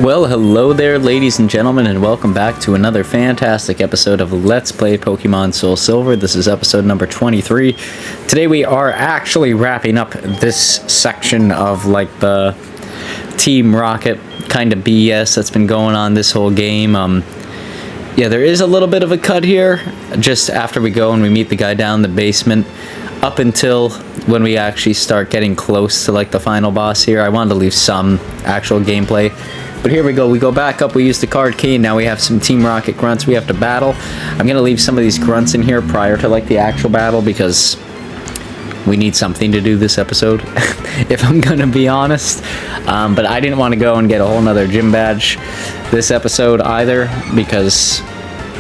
Well, hello there, ladies and gentlemen, and welcome back to another fantastic episode of Let's Play Pokemon Soul Silver. This is episode number 23. Today we are actually wrapping up this section of, like, the Team Rocket kind of BS that's been going on this whole game. Yeah, there is a little bit of a cut here, just after we go and we meet the guy down in the basement, up until when we actually start getting close to, like, the final boss here. I wanted to leave some actual gameplay. But here we go. We go back up. We use the card key. And now we have some Team Rocket grunts we have to battle. I'm going to leave some of these grunts in here prior to, like, the actual battle because we need something to do this episode, if I'm going to be honest. But I didn't want to go and get a whole nother gym badge this episode either because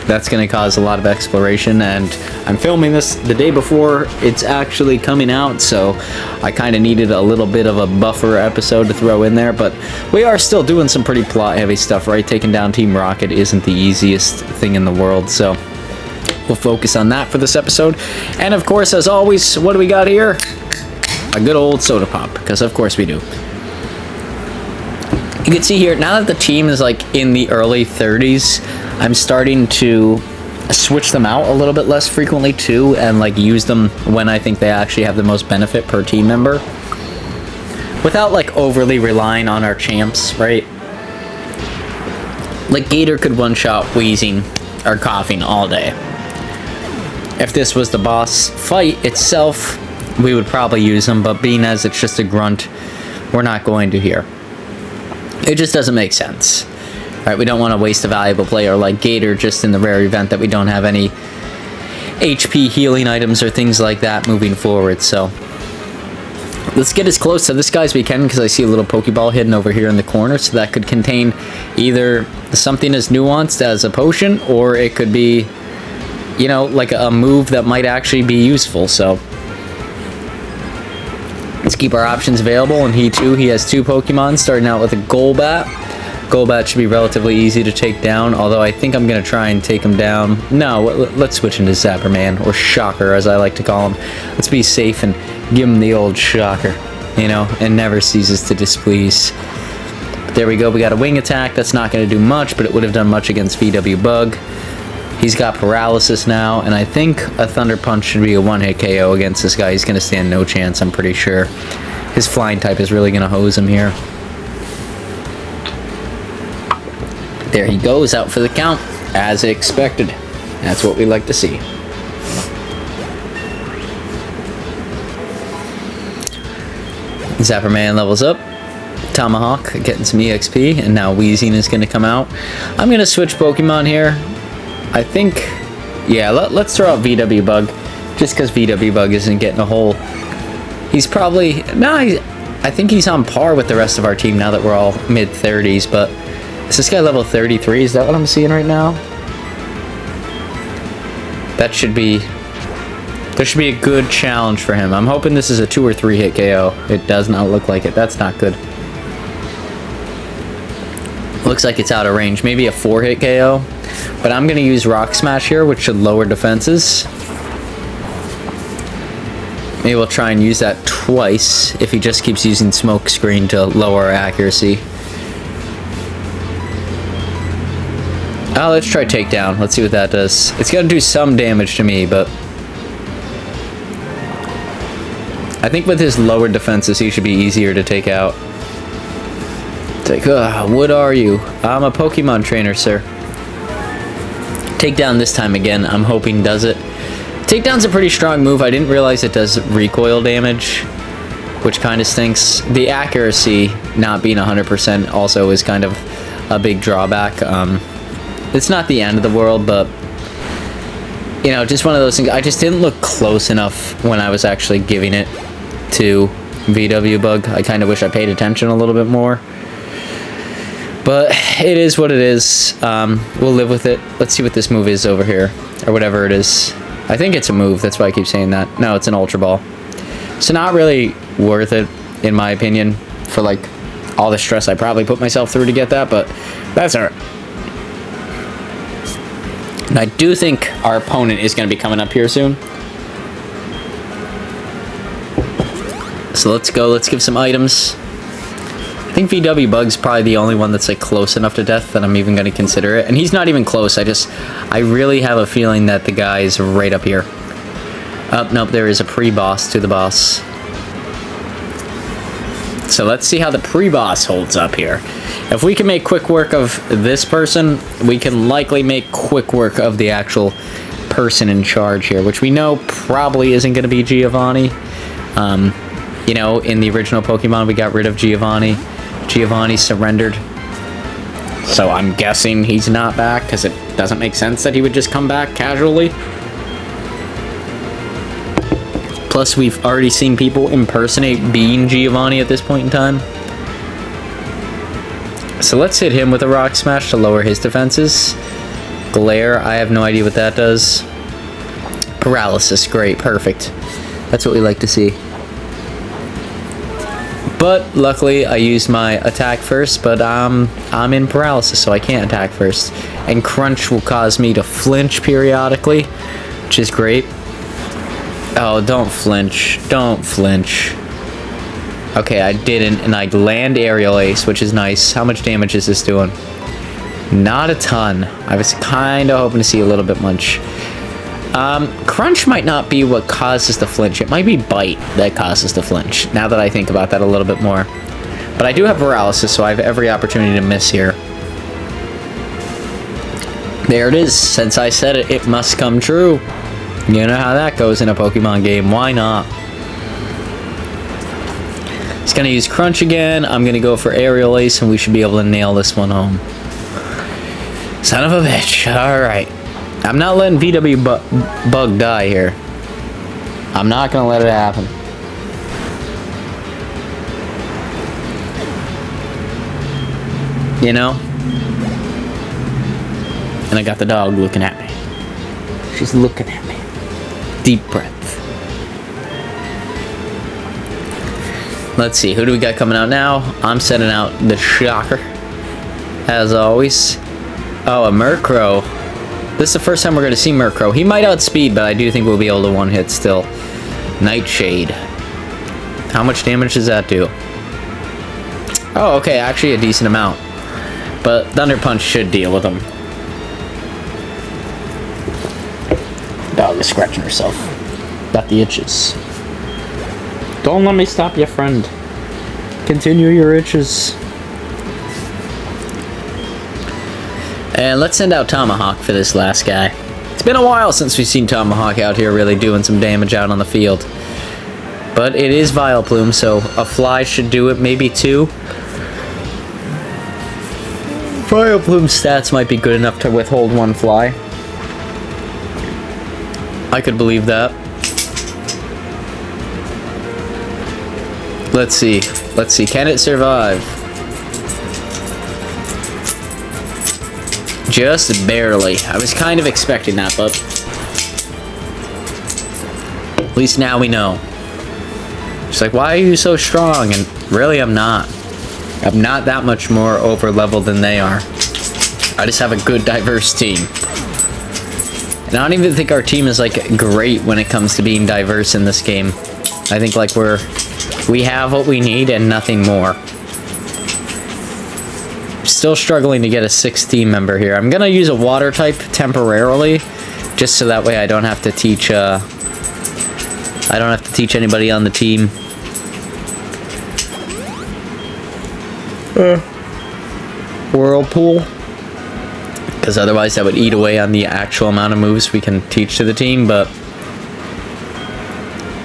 that's going to cause a lot of exploration, and I'm filming this the day before it's actually coming out, so I kind of needed a little bit of a buffer episode to throw in there. But we are still doing some pretty plot heavy stuff, right? Taking down Team Rocket isn't the easiest thing in the world, so we'll focus on that for this episode. And of course, as always, what do we got here? A good old soda pop, because of course we do. You can see here, now that the team is like in the early 30s, I'm starting to switch them out a little bit less frequently too, and like use them when I think they actually have the most benefit per team member, without like overly relying on our champs, right? Like Gator could one-shot Wheezing or Coughing all day. If this was the boss fight itself, we would probably use them, but being as it's just a grunt, we're not going to here. It just doesn't make sense. Right, we don't want to waste a valuable player like Gator just in the rare event that we don't have any HP healing items or things like that moving forward. So let's get as close to this guy as we can, because I see a little Pokeball hidden over here in the corner, so that could contain either something as nuanced as a potion, or it could be, you know, like a move that might actually be useful. So let's keep our options available. And he has two Pokemon, starting out with a Golbat. Golbat should be relatively easy to take down, although I think I'm going to try and take him down. No, let's switch into Zapperman, or Shocker as I like to call him. Let's be safe and give him the old Shocker, you know, and never ceases to displease. But there we go, we got a Wing Attack. That's not going to do much, but it would have done much against VW Bug. He's got Paralysis now, and I think a Thunder Punch should be a one-hit KO against this guy. He's going to stand no chance, I'm pretty sure. His Flying type is really going to hose him here. There he goes, out for the count, as expected. That's what we like to see. Zapperman levels up. Tomahawk getting some EXP, and now Wheezing is going to come out. I'm going to switch Pokemon here. I think, yeah, let's throw out VW Bug, just because VW Bug isn't getting a whole... He's probably... No, I think he's on par with the rest of our team now that we're all mid-30s, but... Is this guy level 33? Is that what I'm seeing right now? That should be... There should be a good challenge for him. I'm hoping this is a 2 or 3 hit KO. It does not look like it. That's not good. Looks like it's out of range. Maybe a 4 hit KO. But I'm going to use Rock Smash here, which should lower defenses. Maybe we'll try and use that twice if he just keeps using Smoke Screen to lower our accuracy. Oh, let's try Takedown. Let's see what that does. It's going to do some damage to me, but... I think with his lower defenses, he should be easier to take out. It's like, what are you? I'm a Pokemon trainer, sir. Takedown this time again. I'm hoping does it. Takedown's a pretty strong move. I didn't realize it does recoil damage, which kind of stinks. The accuracy not being 100% also is kind of a big drawback. It's not the end of the world, but, you know, just one of those things. I just didn't look close enough when I was actually giving it to VW Bug. I kind of wish I paid attention a little bit more. But it is what it is. We'll live with it. Let's see what this move is over here, or whatever it is. I think it's a move. That's why I keep saying that. No, it's an Ultra Ball. So not really worth it, in my opinion, for, like, all the stress I probably put myself through to get that, but that's alright. And I do think our opponent is going to be coming up here soon. So let's go. Let's give some items. I think VW Bug's probably the only one that's like close enough to death that I'm even going to consider it. And he's not even close. I really have a feeling that the guy is right up here. Nope, there is a pre-boss to the boss. So let's see how the pre-boss holds up here. If we can make quick work of this person, we can likely make quick work of the actual person in charge here, which we know probably isn't going to be Giovanni. You know, in the original Pokemon, we got rid of Giovanni. Giovanni surrendered. So I'm guessing he's not back, because it doesn't make sense that he would just come back casually. Plus, we've already seen people impersonate being Giovanni at this point in time. So let's hit him with a Rock Smash to lower his defenses. Glare, I have no idea what that does. Paralysis, great, perfect. That's what we like to see. But luckily, I used my attack first, but I'm in paralysis, so I can't attack first. And Crunch will cause me to flinch periodically, which is great. Oh, don't flinch. Don't flinch. Okay, I didn't, and I land Aerial Ace, which is nice. How much damage is this doing? Not a ton. I was kind of hoping to see a little bit much. Crunch might not be what causes the flinch. It might be Bite that causes the flinch, now that I think about that a little bit more. But I do have Paralysis, so I have every opportunity to miss here. There it is. Since I said it, it must come true. You know how that goes in a Pokemon game. Why not? He's going to use Crunch again. I'm going to go for Aerial Ace, and we should be able to nail this one home. Son of a bitch. Alright. I'm not letting VW Bug die here. I'm not going to let it happen. You know? And I got the dog looking at me. She's looking at me. Deep breath. Let's see, who do we got coming out now? I'm sending out the Shocker, as always. Oh, a Murkrow. This is the first time we're going to see Murkrow. He might outspeed, but I do think we'll be able to one-hit still. Nightshade. How much damage does that do? Oh, okay, actually a decent amount. But Thunder Punch should deal with him. Dog is scratching herself. Got the itches. Don't let me stop you, friend. Continue your itches. And let's send out Tomahawk for this last guy. It's been a while since we've seen Tomahawk out here really doing some damage out on the field. But it is Vileplume, so a fly should do it, maybe two. Vileplume's stats might be good enough to withhold one fly. I could believe that. Let's see. Let's see. Can it survive? Just barely. I was kind of expecting that, but at least now we know. She's like, why are you so strong? And really, I'm not. I'm not that much more over leveled than they are. I just have a good, diverse team. And I don't even think our team is like great when it comes to being diverse in this game. I think like we have what we need and nothing more. Still struggling to get a 6th team member here. I'm gonna use a water type temporarily, just so that way I don't have to teach anybody on the team. Whirlpool, because otherwise that would eat away on the actual amount of moves we can teach to the team. But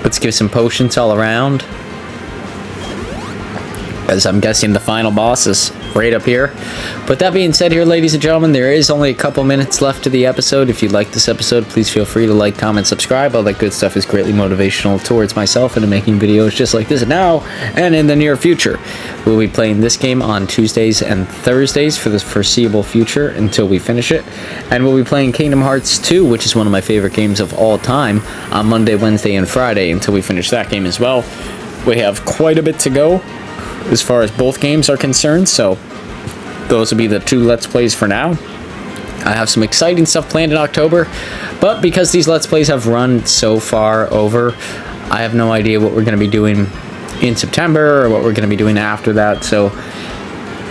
let's give some potions all around, as I'm guessing the final boss is right up here. But that being said here, ladies and gentlemen, there is only a couple minutes left to the episode. If you like this episode, please feel free to like, comment, subscribe. All that good stuff is greatly motivational towards myself into making videos just like this now and in the near future. We'll be playing this game on Tuesdays and Thursdays for the foreseeable future until we finish it. And we'll be playing Kingdom Hearts 2, which is one of my favorite games of all time, on Monday, Wednesday, and Friday until we finish that game as well. We have quite a bit to go as far as both games are concerned, so those will be the 2 Let's Plays for now. I have some exciting stuff planned in October, but because these Let's Plays have run so far over, I have no idea what we're going to be doing in September or what we're going to be doing after that. So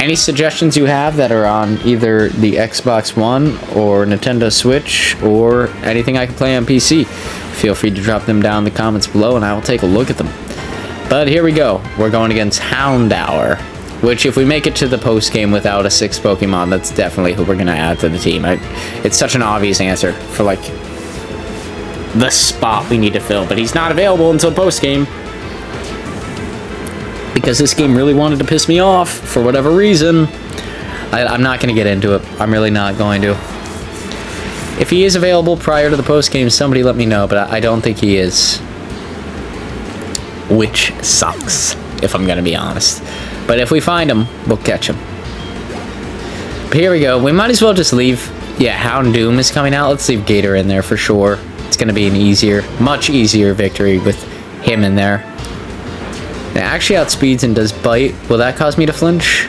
any suggestions you have that are on either the Xbox One or Nintendo Switch or anything I can play on PC, feel free to drop them down in the comments below and I will take a look at them. But here we go. We're going against Houndour, which if we make it to the post game without a 6th Pokemon, that's definitely who we're going to add to the team. It's such an obvious answer for like the spot we need to fill, but he's not available until post game. Because this game really wanted to piss me off for whatever reason. I'm not going to get into it. I'm really not going to. If he is available prior to the post game, somebody let me know, but I don't think he is. Which sucks, if I'm going to be honest. But if we find him, we'll catch him. But here we go. We might as well just leave. Yeah, Houndoom is coming out. Let's leave Gator in there for sure. It's going to be an easier, much easier victory with him in there. It actually outspeeds and does bite. Will that cause me to flinch?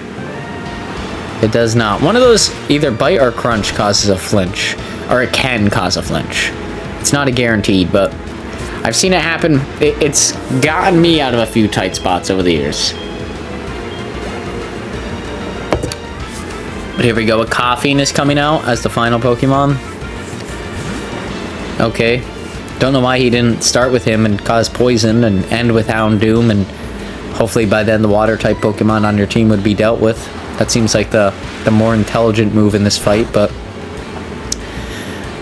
It does not. One of those, either bite or crunch, causes a flinch. Or it can cause a flinch. It's not a guaranteed, but I've seen it happen. It's gotten me out of a few tight spots over the years. But here we go. A Koffing is coming out as the final Pokemon. Okay. Don't know why he didn't start with him and cause poison and end with Houndoom, and hopefully by then the water type Pokemon on your team would be dealt with. That seems like the more intelligent move in this fight, but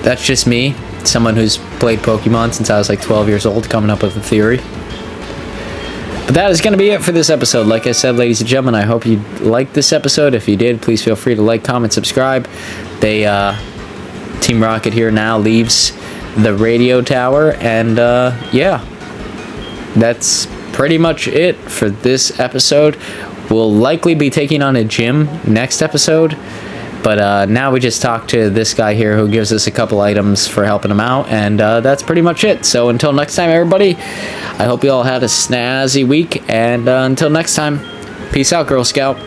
that's just me, someone who's played Pokemon since I was like 12 years old, coming up with a theory. But that is going to be it for this episode. Like I said, ladies and gentlemen, I hope you liked this episode. If you did, please feel free to like, comment, subscribe. Team Rocket here now leaves the radio tower, and yeah, that's pretty much it for this episode. We'll likely be taking on a gym next episode, but now we just talked to this guy here who gives us a couple items for helping him out, and that's pretty much it. So until next time, everybody, I hope you all had a snazzy week, and until next time, peace out, Girl Scout.